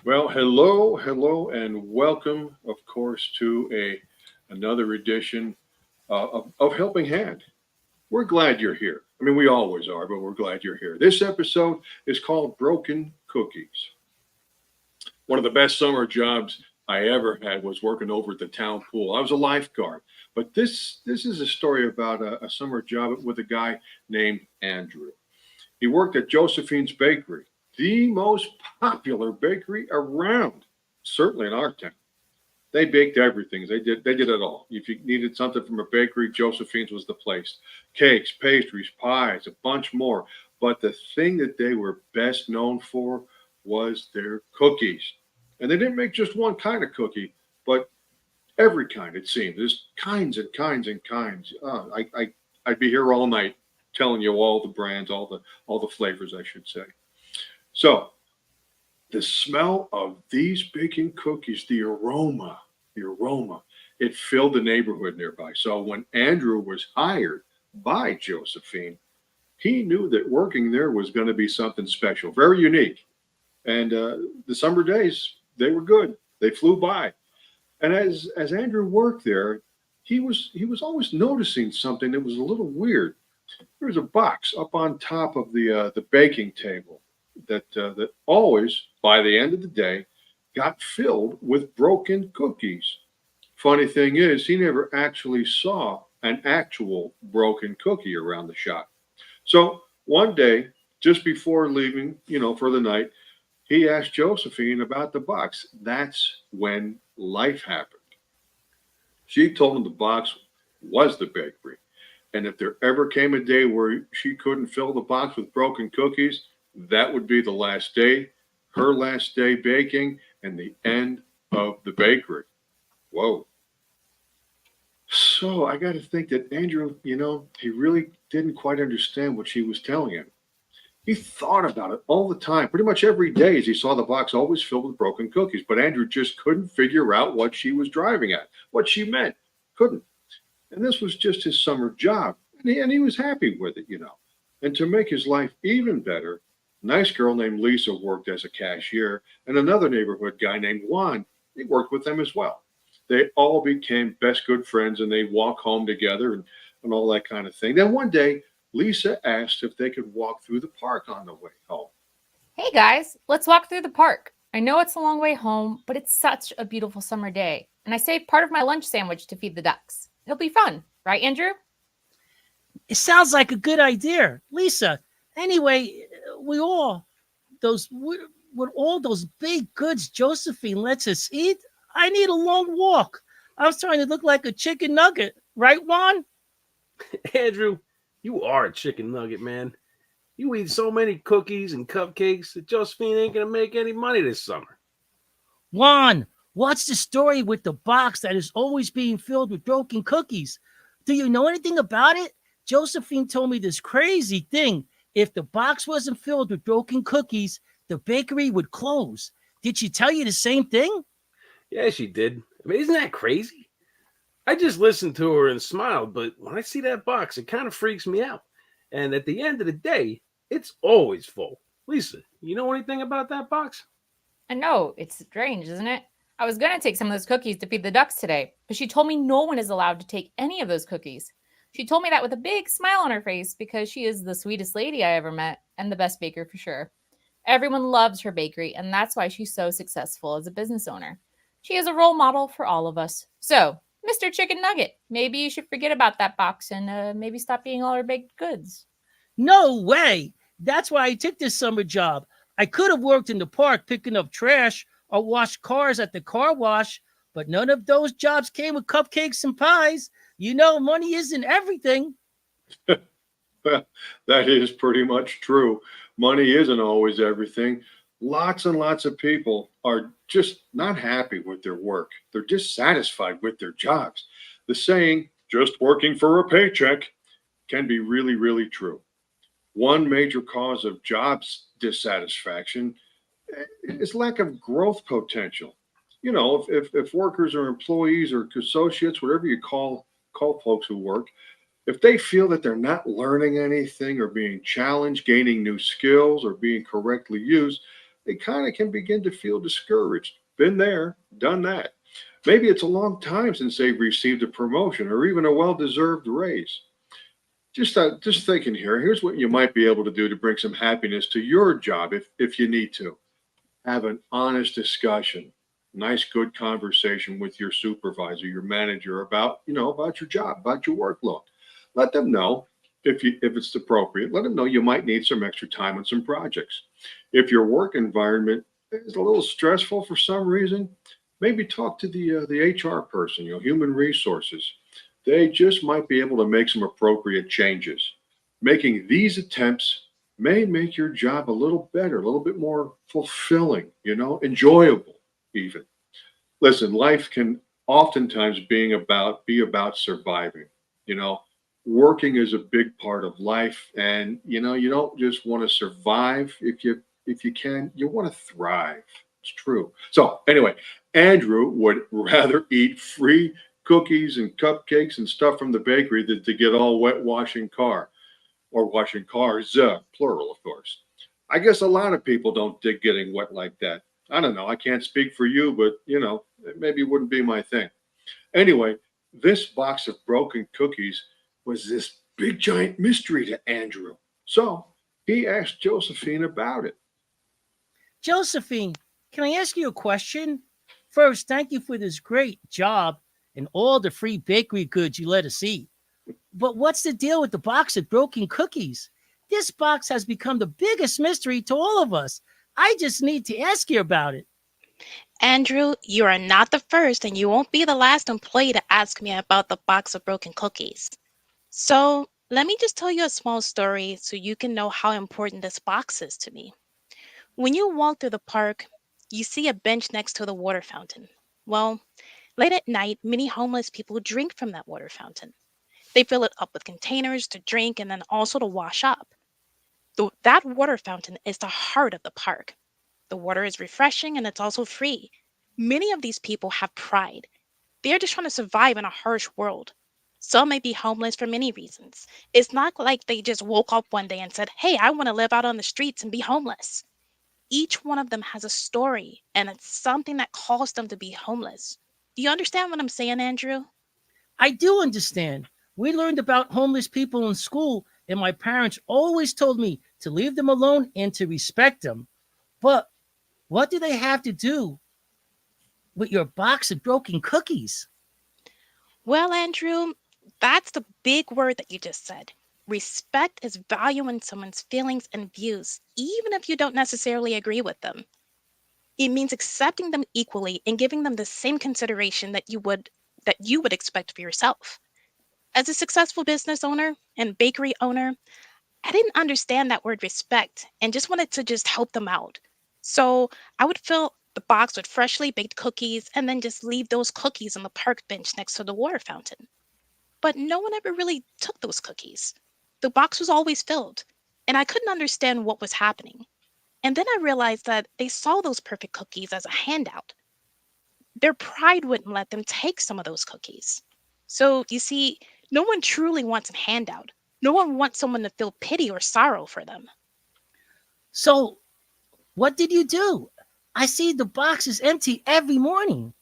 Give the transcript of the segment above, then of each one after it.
Well, hello, and welcome, of course, to another edition of Helping Hand. We're glad you're here. I mean, we always are, but we're glad you're here. This episode is called Broken Cookies. One of the best summer jobs I ever had was working over at the town pool. I was a lifeguard, but this is a story about a summer job with a guy named Andrew. He worked at Josephine's Bakery, the most popular bakery around, certainly in our town. They baked everything. They did it all. If you needed something from a bakery, Josephine's was the place. Cakes, pastries, pies, a bunch more. But the thing that they were best known for was their cookies. And they didn't make just one kind of cookie, but every kind, it seemed. There's kinds and kinds and kinds. I'd be here all night telling you all the brands, all the flavors, I should say. So the smell of these baking cookies, the aroma, it filled the neighborhood nearby. So when Andrew was hired by Josephine, he knew that working there was going to be something special, very unique. And the summer days, they were good. They flew by. And as Andrew worked there, he was always noticing something that was a little weird. There was a box up on top of the baking table that always, by the end of the day, got filled with broken cookies. Funny thing is, he never actually saw an actual broken cookie around the shop. So one day, just before leaving, for the night, he asked Josephine about the box. That's when life happened. She told him the box was the bakery. And if there ever came a day where she couldn't fill the box with broken cookies, that would be the last day, her last day baking, and the end of the bakery. Whoa. So I got to think that Andrew, he really didn't quite understand what she was telling him. He thought about it all the time, pretty much every day as he saw the box always filled with broken cookies. But Andrew just couldn't figure out what she was driving at, what she meant. Couldn't. And this was just his summer job. And he was happy with it. And to make his life even better, a nice girl named Lisa worked as a cashier, and another neighborhood guy named Juan, he worked with them as well. They all became best good friends and they walk home together and all that kind of thing. Then one day, Lisa asked if they could walk through the park on the way home. Hey guys, let's walk through the park. I know it's a long way home, but it's such a beautiful summer day. And I saved part of my lunch sandwich to feed the ducks. It'll be fun, right, Andrew? It sounds like a good idea, Lisa. Anyway, we all those with all those big goods Josephine lets us eat, I need a long walk. I was trying to look like a chicken nugget, right, Juan? Andrew, you are a chicken nugget, man. You eat so many cookies and cupcakes that Josephine ain't gonna make any money this summer. Juan, what's the story with the box that is always being filled with broken cookies? Do you know anything about it? Josephine told me this crazy thing. If the box wasn't filled with broken cookies, the bakery would close. Did she tell you the same thing? Yeah, she did. I mean, isn't that crazy? I just listened to her and smiled, but when I see that box, it kind of freaks me out. And at the end of the day, it's always full. Lisa, you know anything about that box? I know, it's strange, isn't it? I was going to take some of those cookies to feed the ducks today, but she told me no one is allowed to take any of those cookies. She told me that with a big smile on her face because she is the sweetest lady I ever met and the best baker for sure. Everyone loves her bakery, and that's why she's so successful as a business owner. She is a role model for all of us. So, Mr. Chicken Nugget, maybe you should forget about that box and maybe stop eating all her baked goods. No way. That's why I took this summer job. I could have worked in the park picking up trash or washed cars at the car wash, but none of those jobs came with cupcakes and pies. Money isn't everything. Well, that is pretty much true. Money isn't always everything. Lots and lots of people are just not happy with their work. They're dissatisfied with their jobs. The saying, just working for a paycheck, can be really, really true. One major cause of jobs dissatisfaction is lack of growth potential. If workers or employees or associates, whatever you call folks who work, if they feel that they're not learning anything or being challenged, gaining new skills or being correctly used, they kind of can begin to feel discouraged. Been there, done that. Maybe it's a long time since they've received a promotion or even a well deserved raise. Just thinking here, here's what you might be able to do to bring some happiness to your job if you need to. Have an honest discussion, nice, good conversation with your supervisor, your manager about your job, about your workload. Let them know if it's appropriate. Let them know you might need some extra time on some projects. If your work environment is a little stressful for some reason, maybe talk to the HR person, human resources. They just might be able to make some appropriate changes. Making these attempts may make your job a little better, a little bit more fulfilling, enjoyable even. Listen, life can oftentimes be about surviving. You know, Working is a big part of life, and you don't just want to survive. If you can, you want to thrive. It's true. So anyway, Andrew would rather eat free cookies and cupcakes and stuff from the bakery than to get all wet washing car or washing cars, plural, of course. I guess a lot of people don't dig getting wet like that. I don't know. I can't speak for you, but it maybe wouldn't be my thing. Anyway, this box of broken cookies was this big giant mystery to Andrew. So he asked Josephine about it. Josephine, can I ask you a question? First, thank you for this great job and all the free bakery goods you let us eat. But what's the deal with the box of broken cookies? This box has become the biggest mystery to all of us. I just need to ask you about it. Andrew, you are not the first and you won't be the last employee to ask me about the box of broken cookies. So let me just tell you a small story so you can know how important this box is to me. When you walk through the park, you see a bench next to the water fountain. Well, late at night, many homeless people drink from that water fountain. They fill it up with containers to drink and then also to wash up. That water fountain is the heart of the park. The water is refreshing and it's also free. Many of these people have pride. They're just trying to survive in a harsh world. Some may be homeless for many reasons. It's not like they just woke up one day and said, "Hey, I want to live out on the streets and be homeless." Each one of them has a story, and it's something that caused them to be homeless. Do you understand what I'm saying, Andrew? I do understand. We learned about homeless people in school, and my parents always told me to leave them alone and to respect them. But what do they have to do with your box of broken cookies? Well, Andrew, that's the big word that you just said. Respect is valuing someone's feelings and views, even if you don't necessarily agree with them. It means accepting them equally and giving them the same consideration that you would expect for yourself. As a successful business owner and bakery owner, I didn't understand that word respect and just wanted to just help them out. So I would fill the box with freshly baked cookies and then just leave those cookies on the park bench next to the water fountain. But no one ever really took those cookies. The box was always filled, and I couldn't understand what was happening. And then I realized that they saw those perfect cookies as a handout. Their pride wouldn't let them take some of those cookies. So you see, no one truly wants a handout. No one wants someone to feel pity or sorrow for them. So, what did you do? I see the box is empty every morning.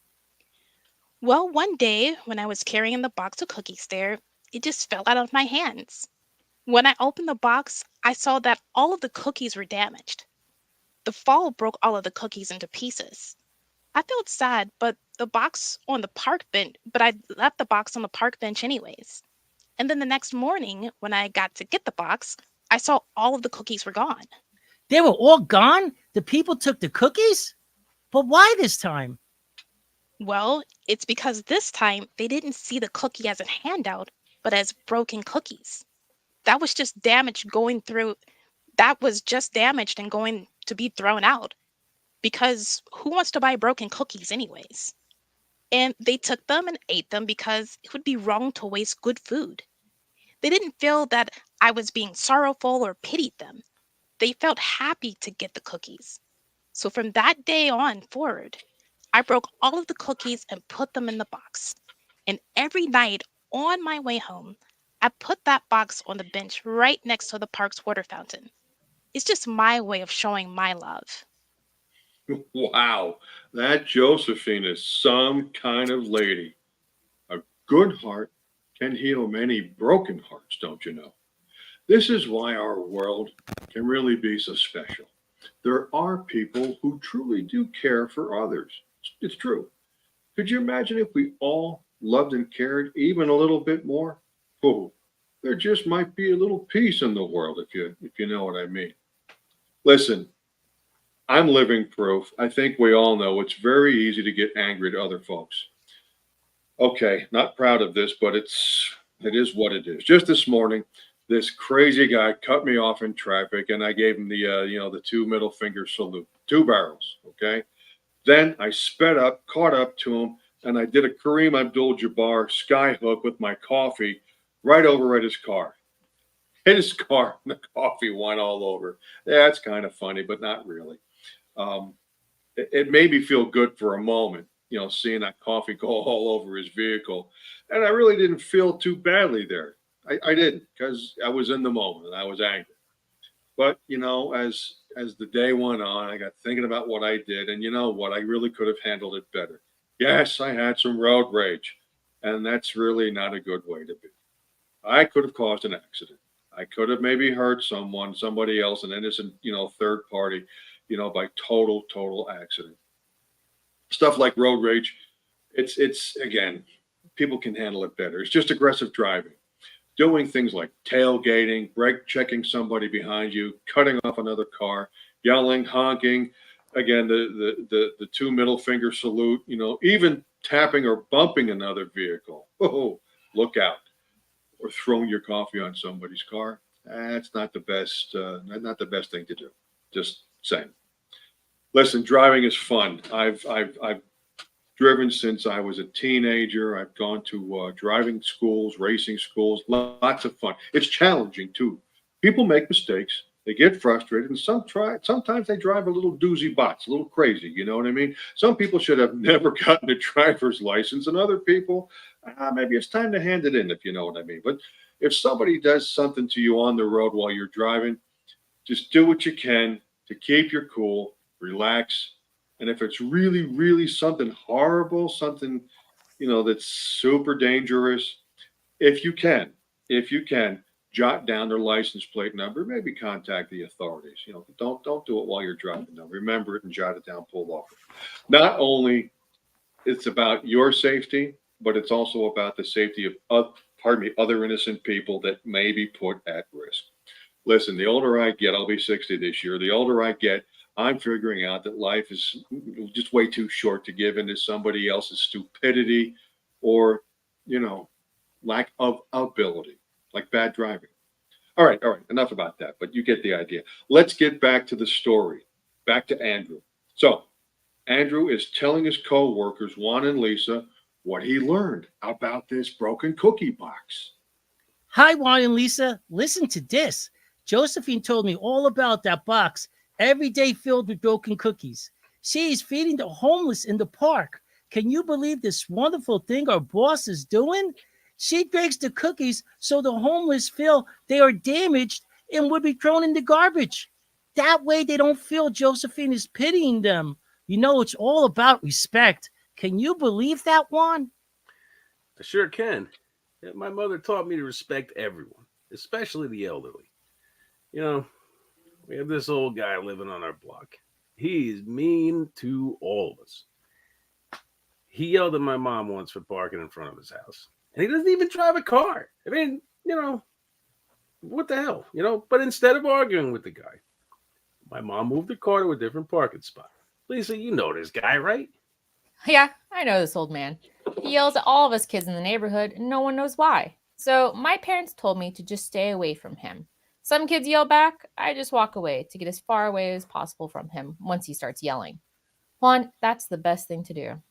Well, one day when I was carrying the box of cookies there, it just fell out of my hands. When I opened the box, I saw that all of the cookies were damaged. The fall broke all of the cookies into pieces. I felt sad, but I left the box on the park bench anyways. And then the next morning, when I got to get the box, I saw all of the cookies were gone. They were all gone? The people took the cookies? But why this time? Well, it's because this time they didn't see the cookie as a handout, but as broken cookies. That was just damage going through, that was just damaged and going to be thrown out. Because who wants to buy broken cookies, anyways? And they took them and ate them because it would be wrong to waste good food. They didn't feel that I was being sorrowful or pitied them. They felt happy to get the cookies. So from that day on forward, I broke all of the cookies and put them in the box. And every night on my way home, I put that box on the bench right next to the park's water fountain. It's just my way of showing my love. Wow, that Josephine is some kind of lady. A good heart can heal many broken hearts, don't you know? This is why our world can really be so special. There are people who truly do care for others. It's true. Could you imagine if we all loved and cared even a little bit more? Oh, there just might be a little peace in the world if you know what I mean. Listen, I'm living proof. I think we all know it's very easy to get angry at other folks. Okay, not proud of this, but it is what it is. Just this morning, this crazy guy cut me off in traffic, and I gave him the two middle finger salute, two barrels. Okay, then I sped up, caught up to him, and I did a Kareem Abdul-Jabbar skyhook with my coffee right over at his car. Hit his car, and the coffee went all over. Yeah, it's kind of funny, but not really. It made me feel good for a moment, seeing that coffee go all over his vehicle. And I really didn't feel too badly there. I didn't, because I was in the moment and I was angry. But, as the day went on, I got thinking about what I did. And you know what? I really could have handled it better. Yes, I had some road rage. And that's really not a good way to be. I could have caused an accident. I could have maybe hurt somebody else, an innocent, third party, by total accident. Stuff like road rage, it's again, people can handle it better. It's just aggressive driving, doing things like tailgating, brake checking somebody behind you, cutting off another car, yelling, honking. Again, the two middle finger salute. Even tapping or bumping another vehicle. Oh, look out! Or throwing your coffee on somebody's car. That's not the best. Not the best thing to do. Just saying. Listen, driving is fun. I've driven since I was a teenager. I've gone to driving schools, racing schools. Lots of fun. It's challenging too. People make mistakes. They get frustrated, and sometimes they drive a little doozy bots, a little crazy. You know what I mean? Some people should have never gotten a driver's license, and other people, maybe it's time to hand it in, if you know what I mean. But if somebody does something to you on the road while you're driving, just do what you can to keep your cool, relax. And if it's really, really something horrible, something, that's super dangerous, if you can, jot down their license plate number, maybe contact the authorities. Don't do it while you're driving. Though. Remember it and jot it down, pull off. Not only it's about your safety, but it's also about the safety of other innocent people that may be put at risk. Listen, the older I get, I'll be 60 this year. The older I get, I'm figuring out that life is just way too short to give into somebody else's stupidity or, lack of ability, like bad driving. All right. Enough about that, but you get the idea. Let's get back to the story, back to Andrew. So Andrew is telling his co-workers, Juan and Lisa, what he learned about this broken cookie box. Hi, Juan and Lisa. Listen to this. Josephine told me all about that box every day filled with broken cookies. She's feeding the homeless in the park. Can you believe this wonderful thing our boss is doing? She breaks the cookies so the homeless feel they are damaged and would be thrown in the garbage. That way they don't feel Josephine is pitying them. It's all about respect. Can you believe that, Juan? I sure can. Yeah, my mother taught me to respect everyone, especially the elderly. We have this old guy living on our block. He is mean to all of us. He yelled at my mom once for parking in front of his house. And he doesn't even drive a car. I mean, what the hell? But instead of arguing with the guy, my mom moved the car to a different parking spot. Lisa, you know this guy, right? Yeah, I know this old man. He yells at all of us kids in the neighborhood, and no one knows why. So my parents told me to just stay away from him. Some kids yell back. I just walk away to get as far away as possible from him once he starts yelling. Juan, that's the best thing to do.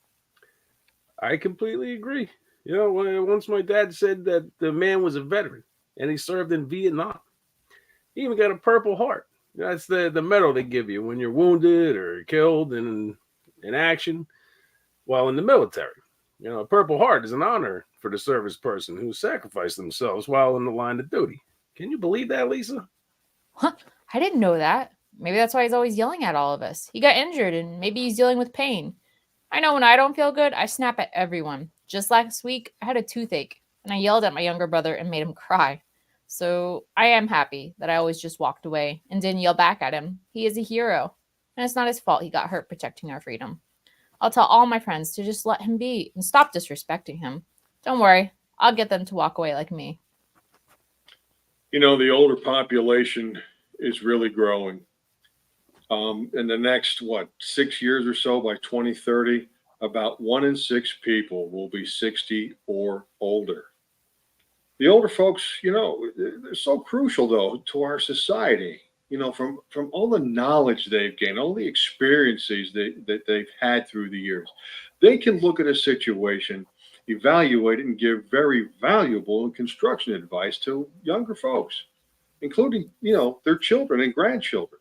I completely agree. Once my dad said that the man was a veteran and he served in Vietnam. He even got a Purple Heart. That's the medal they give you when you're wounded or killed in action while in the military. A Purple Heart is an honor for the service person who sacrificed themselves while in the line of duty. Can you believe that, Lisa? Huh? I didn't know that. Maybe that's why he's always yelling at all of us. He got injured and maybe he's dealing with pain. I know when I don't feel good, I snap at everyone. Just last week, I had a toothache and I yelled at my younger brother and made him cry. So I am happy that I always just walked away and didn't yell back at him. He is a hero, and it's not his fault he got hurt protecting our freedom. I'll tell all my friends to just let him be and stop disrespecting him. Don't worry, I'll get them to walk away like me. You know, the older population is really growing. In the next, 6 years or so, by 2030, about 1 in 6 people will be 60 or older. The older folks, they're so crucial, though, to our society. From all the knowledge they've gained, all the experiences that they've had through the years, they can look at a situation, evaluate it, and give very valuable and construction advice to younger folks, including, their children and grandchildren.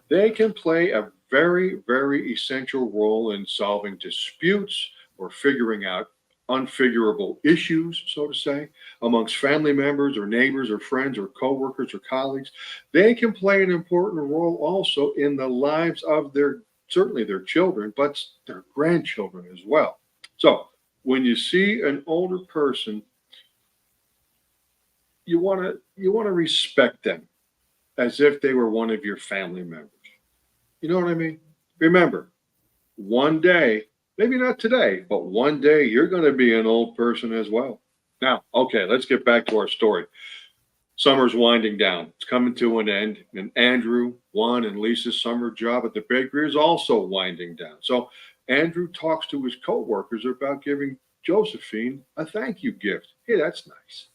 They can play a very, very essential role in solving disputes or figuring out unfigurable issues, so to say, amongst family members or neighbors or friends or coworkers or colleagues. They can play an important role also in the lives of certainly their children, but their grandchildren as well. So when you see an older person, you want to respect them as if they were one of your family members. You know what I mean? Remember, one day, maybe not today, but one day you're going to be an old person as well. Now, okay, let's get back to our story. Summer's winding down. It's coming to an end. And Andrew, Juan, and Lisa's summer job at the bakery is also winding down. So Andrew talks to his coworkers about giving Josephine a thank you gift. Hey, that's nice.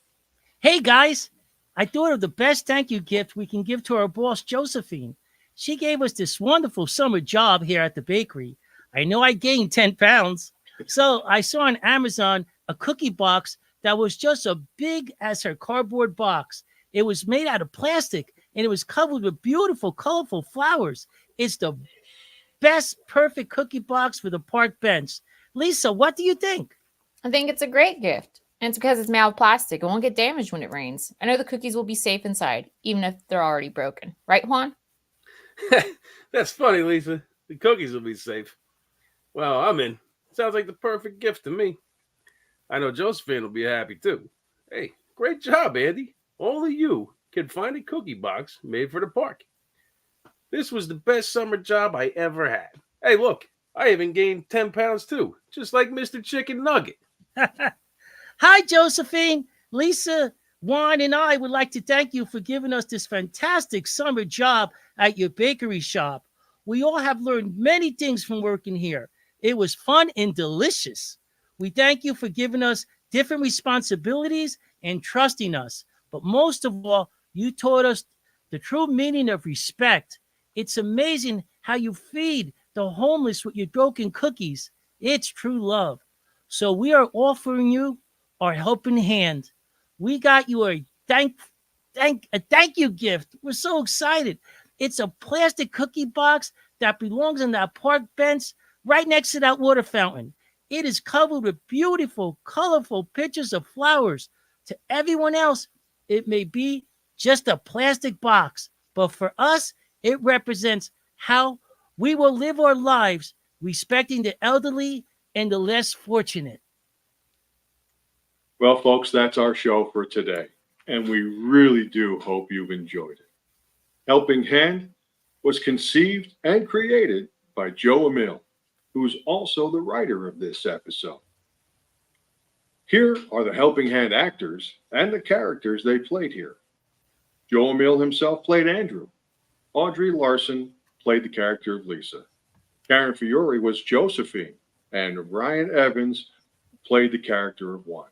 Hey, guys, I thought of the best thank you gift we can give to our boss, Josephine. She gave us this wonderful summer job here at the bakery. I know I gained 10 pounds. So I saw on Amazon a cookie box that was just as big as her cardboard box. It was made out of plastic and it was covered with beautiful, colorful flowers. It's the best perfect cookie box for the park bench. Lisa, what do you think? I think it's a great gift. And it's because it's made out of plastic. It won't get damaged when it rains. I know the cookies will be safe inside, even if they're already broken. Right, Juan? That's funny, Lisa. The cookies will be safe. Well, I'm in. Sounds like the perfect gift to me. I know Josephine will be happy too. Hey, great job, Andy. Only you can find a cookie box made for the park. This was the best summer job I ever had. Hey, look, I even gained 10 pounds too, just like Mr. Chicken Nugget. Hi, Josephine. Lisa, Juan, and I would like to thank you for giving us this fantastic summer job at your bakery shop. We all have learned many things from working here. It was fun and delicious. We thank you for giving us different responsibilities and trusting us. But most of all, you taught us the true meaning of respect. It's amazing how you feed the homeless with your broken cookies. It's true love. So we are offering you our helping hand. We got you a thank you gift. We're so excited. It's a plastic cookie box that belongs on that park bench right next to that water fountain. It is covered with beautiful, colorful pictures of flowers. To everyone else, it may be just a plastic box, but for us, it represents how we will live our lives respecting the elderly and the less fortunate. Well, folks, that's our show for today. And we really do hope you've enjoyed it. Helping Hand was conceived and created by Joe Emil, who's also the writer of this episode. Here are the Helping Hand actors and the characters they played here. Joe Emil himself played Andrew. Audrey Larson played the character of Lisa. Karen Fiore was Josephine, and Ryan Evans played the character of Juan.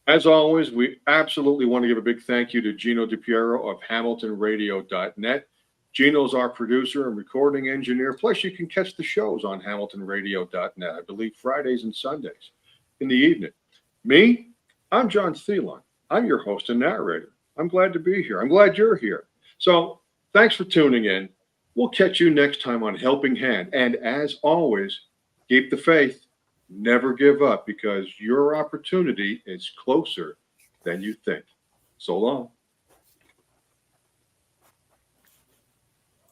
As always, we absolutely want to give a big thank you to Gino DiPiero of HamiltonRadio.net. Gino's our producer and recording engineer. Plus, you can catch the shows on HamiltonRadio.net, I believe Fridays and Sundays in the evening. Me, I'm John Thielon. I'm your host and narrator. I'm glad to be here. I'm glad you're here. So thanks for tuning in. We'll catch you next time on Helping Hand. And as always, keep the faith. Never give up, because your opportunity is closer than you think. So long.